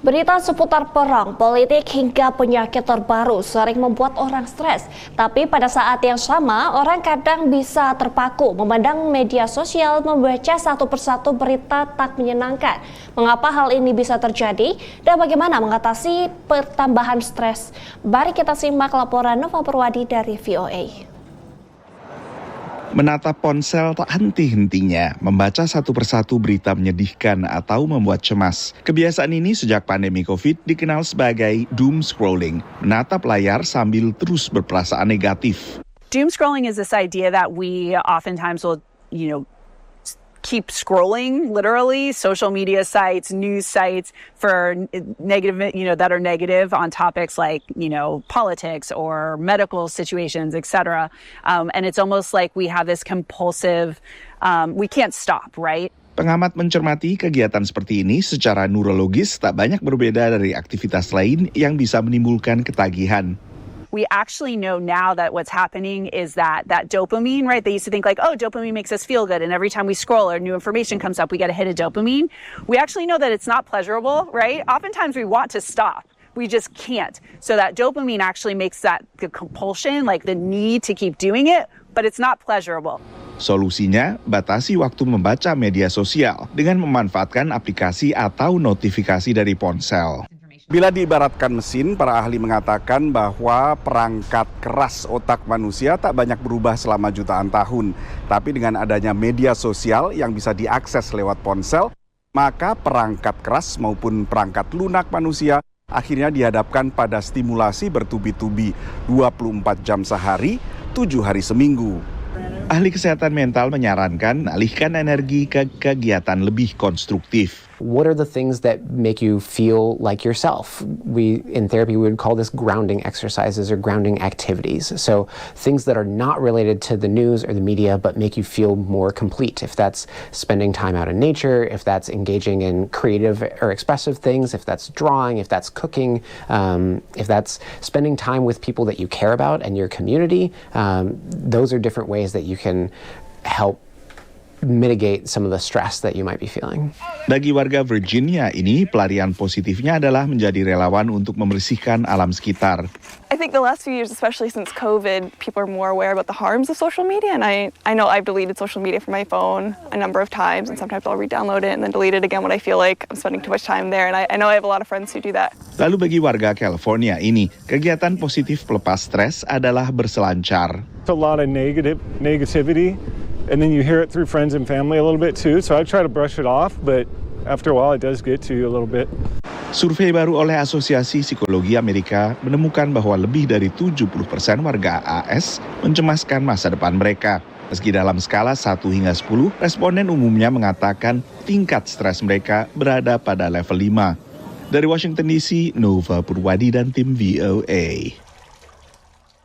Berita seputar perang, politik hingga penyakit terbaru sering membuat orang stres. Tapi pada saat yang sama, orang kadang bisa terpaku memandang media sosial membaca satu persatu berita tak menyenangkan. Mengapa hal ini bisa terjadi dan bagaimana mengatasi pertambahan stres? Mari kita simak laporan Nova Purwadi dari VOA. Menatap ponsel tak henti-hentinya, membaca satu persatu berita menyedihkan atau membuat cemas. Kebiasaan ini sejak pandemi COVID dikenal sebagai doom scrolling, menatap layar sambil terus berperasaan negatif. Doom scrolling is this idea that we oftentimes will, keep scrolling, literally, social media sites, news sites for negative, that are negative on topics like, politics or medical situations, etc. And it's almost like we have this compulsive, we can't stop, right? Pengamat mencermati kegiatan seperti ini secara neurologis tak banyak berbeda dari aktivitas lain yang bisa menimbulkan ketagihan. We actually know now that what's happening is that dopamine, right? They used to think like, oh, dopamine makes us feel good. And every time we scroll or new information comes up, we get a hit of dopamine. We actually know that it's not pleasurable, right? Oftentimes we want to stop. We just can't. So that dopamine actually makes the compulsion, like the need to keep doing it, but it's not pleasurable. Solusinya, batasi waktu membaca media sosial dengan memanfaatkan aplikasi atau notifikasi dari ponsel. Bila diibaratkan mesin, para ahli mengatakan bahwa perangkat keras otak manusia tak banyak berubah selama jutaan tahun. Tapi dengan adanya media sosial yang bisa diakses lewat ponsel, maka perangkat keras maupun perangkat lunak manusia akhirnya dihadapkan pada stimulasi bertubi-tubi 24 jam sehari, 7 hari seminggu. Ahli kesehatan mental menyarankan alihkan energi ke kegiatan lebih konstruktif. What are the things that make you feel like yourself? In therapy, we would call this grounding exercises or grounding activities. So things that are not related to the news or the media, but make you feel more complete. If that's spending time out in nature, if that's engaging in creative or expressive things, if that's drawing, if that's cooking, if that's spending time with people that you care about and your community, those are different ways that you can help mitigate some of the stress that you might be feeling. Bagi warga Virginia ini, pelarian positifnya adalah menjadi relawan untuk membersihkan alam sekitar. I think the last few years, especially since COVID, people are more aware about the harms of social media. And I know I've deleted social media from my phone a number of times, and sometimes I'll re-download it and then delete it again when I feel like I'm spending too much time there. And I know I have a lot of friends who do that. Lalu bagi warga California ini, kegiatan positif pelepas stres adalah berselancar. It's a lot of negativity. And then you hear it through friends and family a little bit too. So I try to brush it off, but after a while it does get to you a little bit. Survei baru oleh Asosiasi Psikologi Amerika menemukan bahwa lebih dari 70% warga AS mencemaskan masa depan mereka. Meski dalam skala 1 hingga 10, responden umumnya mengatakan tingkat stres mereka berada pada level 5. Dari Washington DC, Nova Purwadi dan tim VOA.